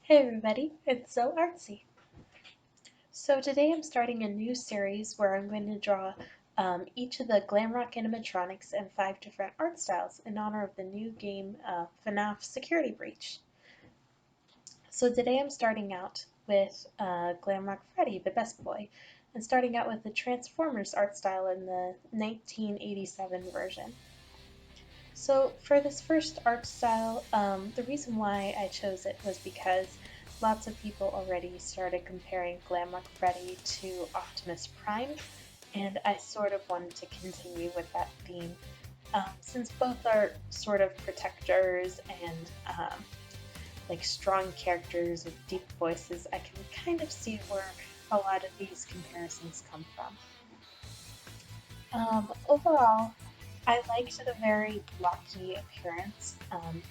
Hey everybody, it's So Artsy. So today I'm starting a new series where I'm going to draw each of the glam rock animatronics and 5 different art styles in honor of the new game Fnaf Security Breach. So today I'm starting out with Glam Rock Freddy, the best boy, and starting out with the Transformers art style in the 1987 version. So for this first art style, the reason why I chose it was because lots of people already started comparing Glamrock Freddy to Optimus Prime, and I sort of wanted to continue with that theme. Since both are sort of protectors and like strong characters with deep voices, I can kind of see where a lot of these comparisons come from. Overall, I liked the very blocky appearance.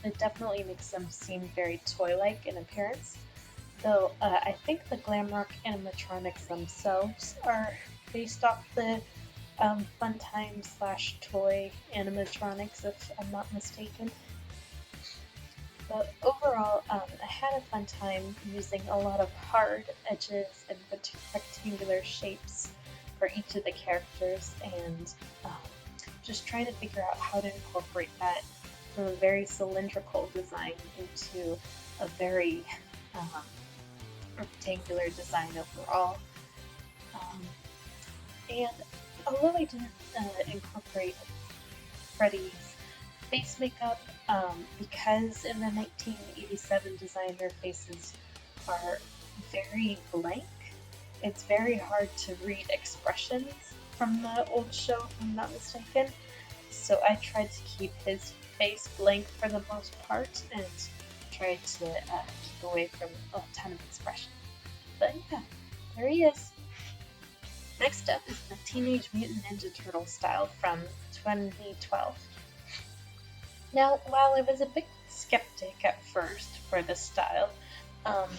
It definitely makes them seem very toy-like in appearance, though I think the Glamrock animatronics themselves are based off the Funtime / toy animatronics, if I'm not mistaken. But overall, I had a fun time using a lot of hard edges and rectangular shapes for each of the characters, and just trying to figure out how to incorporate that from a very cylindrical design into a very um, rectangular design overall. Um, and although I didn't incorporate Freddy's face makeup, because in the 1987 design their faces are very blank, it's very hard to read expressions from the old show, if I'm not mistaken. So I tried to keep his face blank for the most part and tried to keep away from a ton of expression. But yeah, there he is. Next up is the Teenage Mutant Ninja Turtle style from 2012. Now, while I was a bit skeptic at first for this style, um,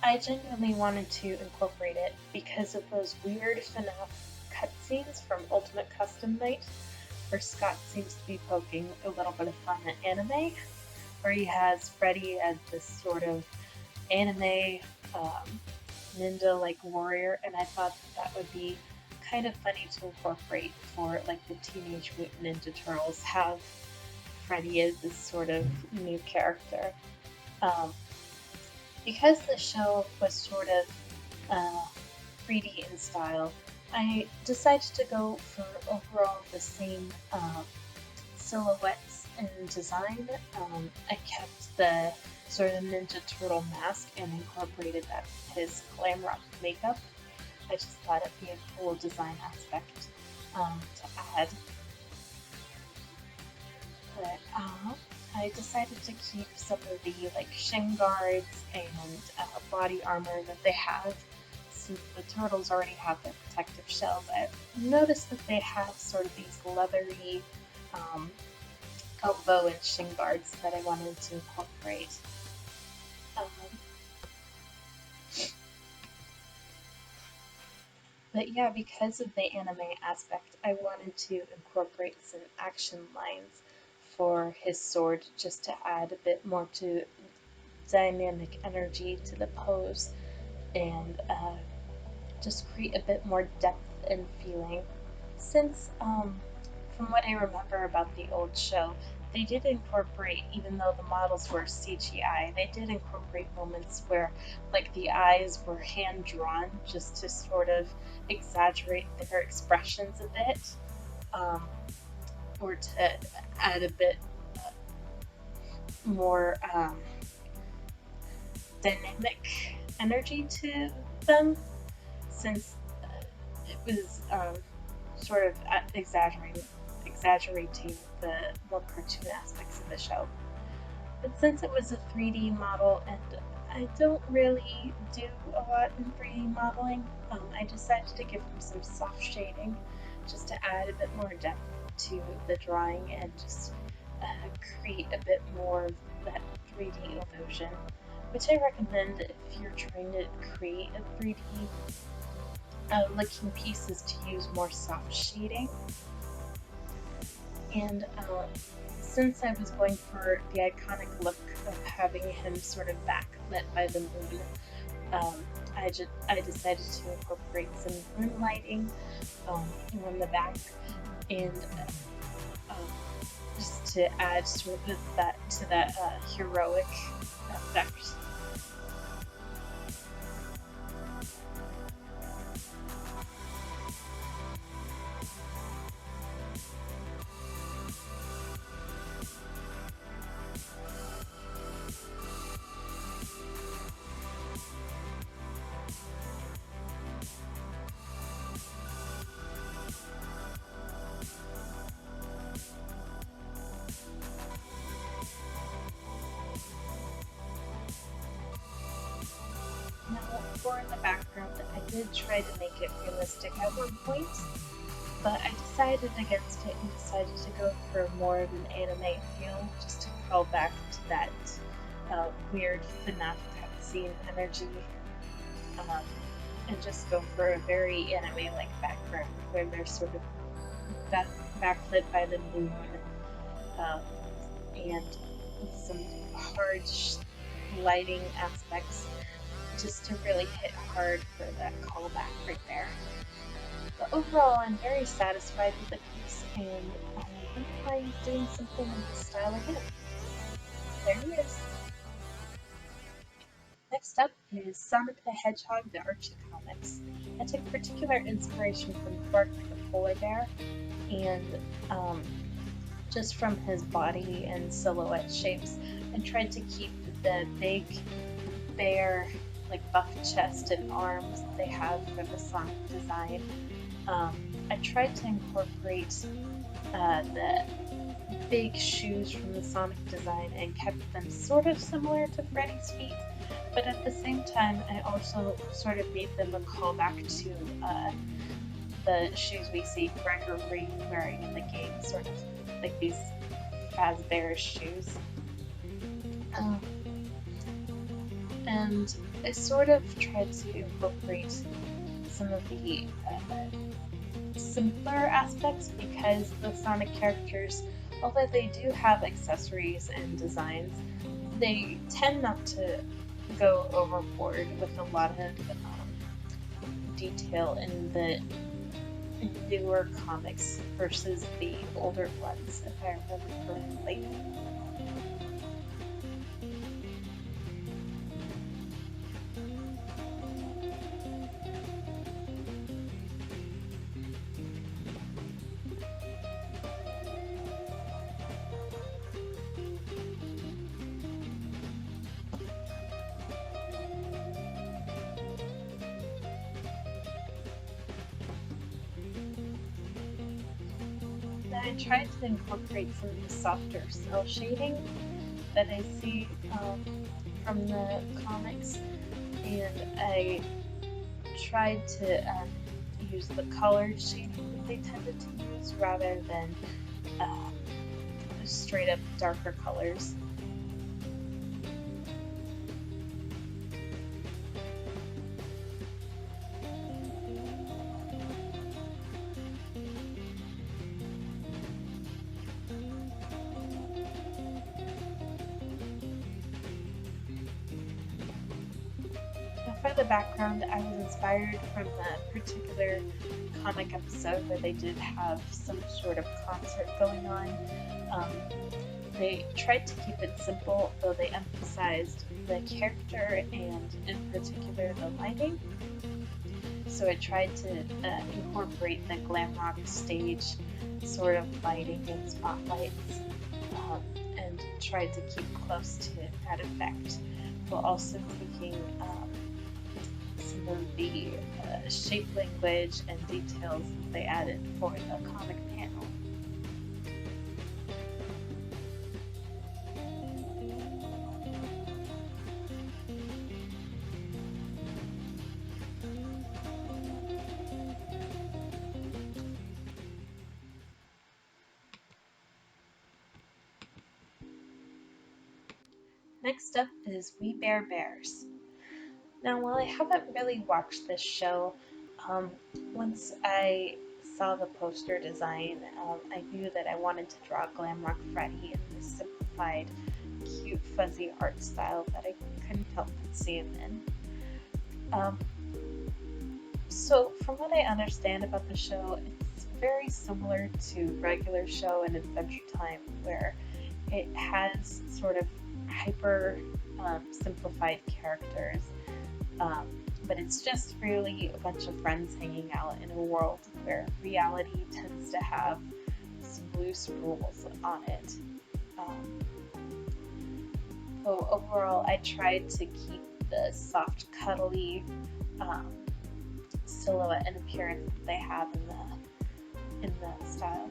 I genuinely wanted to incorporate it because of those weird Fnaf cutscenes from Ultimate Custom Night, where Scott seems to be poking a little bit of fun at anime, where he has Freddy as this sort of anime ninja-like warrior, and I thought that would be kind of funny to incorporate for like the Teenage Mutant Ninja Turtles, have Freddy as this sort of new character. Um, because the show was sort of 3D in style, I decided to go for overall the same silhouettes and design. I kept the sort of Ninja Turtle mask and incorporated that with his glam rock makeup. I just thought it'd be a cool design aspect to add. But I decided to keep some of the like shin guards and body armor that they have. Since the turtles already have their protective shells, I noticed that they have sort of these leathery elbow and shin guards that I wanted to incorporate. But yeah, because of the anime aspect, I wanted to incorporate some action lines for his sword just to add a bit more to dynamic energy to the pose and just create a bit more depth and feeling. Since, from what I remember about the old show, they did incorporate, even though the models were CGI, they did incorporate moments where, like, the eyes were hand drawn just to sort of exaggerate their expressions a bit, or to add a bit more dynamic energy to them, since it was sort of exaggerating the more cartoon aspects of the show. But since it was a 3D model and I don't really do a lot in 3D modeling, I decided to give them some soft shading just to add a bit more depth to the drawing and just create a bit more of that 3D illusion, which I recommend if you're trying to create a 3D looking pieces, to use more soft shading. And since I was going for the iconic look of having him sort of back backlit by the moon. Um, I decided to incorporate some moon lighting on the back and um, just to add sort of that heroic effect. Now, for the background, I did try to make it realistic at one point, but I decided against it and decided to go for more of an anime feel, just to call back to that weird Fnaf cutscene energy, um, and just go for a very anime-like background where they're sort of back, backlit by the moon, um, and some hard lighting aspects, just to really hit hard for that callback right there. But overall, I'm very satisfied with the piece, and I wouldn't mind doing something in this style again. There he is. Next up is Sonic the Hedgehog the Archie comics. I took particular inspiration from Bark the Polar Bear, and um, just from his body and silhouette shapes, and tried to keep the big bear, like buff chest and arms that they have for the Sonic design. Um, I tried to incorporate the big shoes from the Sonic design and kept them sort of similar to Freddy's feet, but at the same time, I also sort of made them a callback to the shoes we see Gregory wearing in the game, sort of like these Fazbear shoes. Um, and I sort of tried to incorporate some of the simpler aspects because the Sonic characters, although they do have accessories and designs, they tend not to go overboard with a lot of detail in the newer comics versus the older ones, if I remember correctly. Then I tried to incorporate some of the softer cell shading that I see from the comics, and I tried to use the colored shading that they tended to use rather than uh, straight up darker colors. Now for the background, I was inspired from a particular comic episode where they did have some sort of concert going on. Um, they tried to keep it simple, though they emphasized the character and, in particular, the lighting. So I tried to incorporate the glam rock stage sort of lighting and spotlights, um, and tried to keep close to that effect, while also taking some of the shape language and details that they added for the comic panel. Next up is We Bare Bears. Now, while I haven't really watched this show, um, once I saw the poster design, I knew that I wanted to draw Glamrock Freddy in this simplified cute, fuzzy art style that I couldn't help but see him in. Um, so, from what I understand about the show, it's very similar to regular show and Adventure Time, where it has sort of hyper simplified characters, um, but it's just really a bunch of friends hanging out in a world where reality tends to have some loose rules on it. Um, so overall, I tried to keep the soft, cuddly um, silhouette and appearance that they have in the style.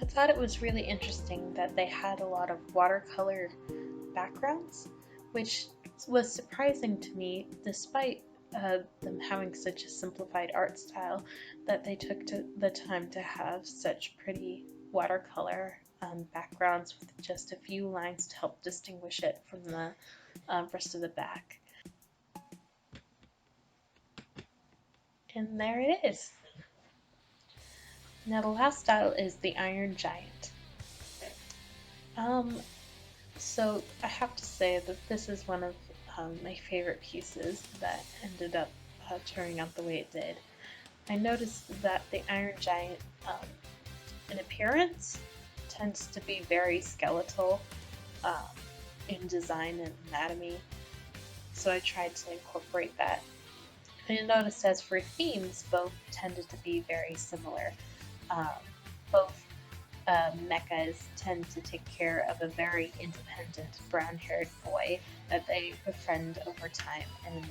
I thought it was really interesting that they had a lot of watercolor backgrounds, which was surprising to me despite them having such a simplified art style, that they took the time to have such pretty watercolor backgrounds with just a few lines to help distinguish it from the rest of the back. And there it is. Now the last style is the Iron Giant. Um, so I have to say that this is one of my favorite pieces that ended up turning out the way it did. I noticed that the Iron Giant, in appearance, tends to be very skeletal um, in design and anatomy, so I tried to incorporate that. And I noticed as for themes, both tended to be very similar. Um, both mechas tend to take care of a very independent brown haired boy that they befriend over time and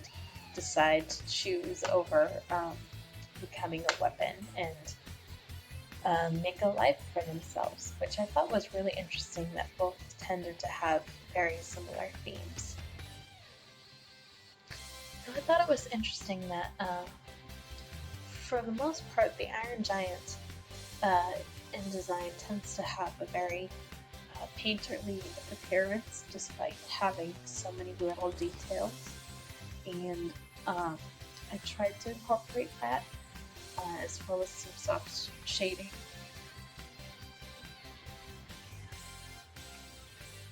decide to choose over becoming a weapon and make a life for themselves, which I thought was really interesting that both tended to have very similar themes. So I thought it was interesting that for the most part, the Iron Giant uh, in design tends to have a very painterly appearance despite having so many little details. And I tried to incorporate that as well as some soft shading.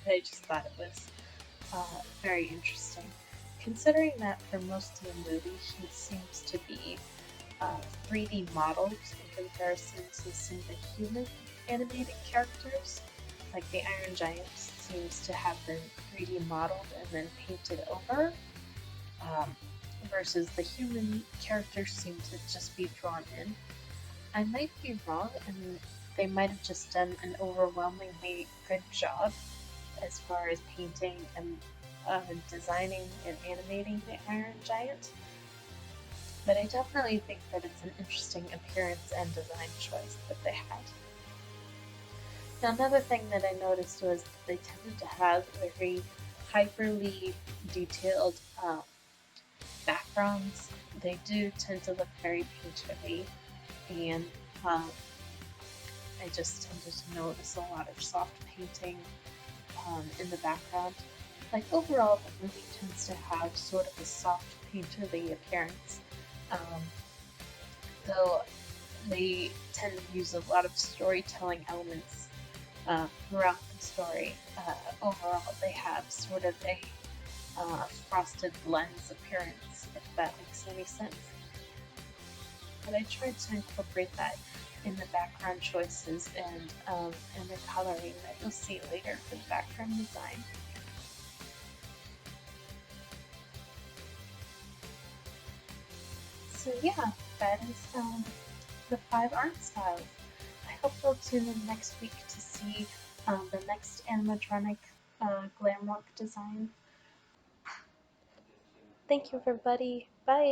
I just thought it was very interesting. Considering that for most of the movie he seems to be 3D modeled in comparison to some of the human animated characters, like the Iron Giant seems to have been 3D modeled and then painted over, um, versus the human characters seem to just be drawn in. I might be wrong, and they might have just done an overwhelmingly good job as far as painting and designing and animating the Iron Giant. But I definitely think that it's an interesting appearance and design choice that they had. Now, another thing that I noticed was that they tended to have very hyperly detailed backgrounds. They do tend to look very painterly, and um, I just tended to notice a lot of soft painting in the background. Like overall, the movie tends to have sort of a soft painterly appearance. Um, though they tend to use a lot of storytelling elements throughout the story. Overall, they have sort of a frosted lens appearance, if that makes any sense. But I tried to incorporate that in the background choices and the coloring that you'll see later for the background design. So yeah, that is the 5 art styles. I hope you'll tune in next week to see the next animatronic glam rock design. Thank you, everybody. Bye.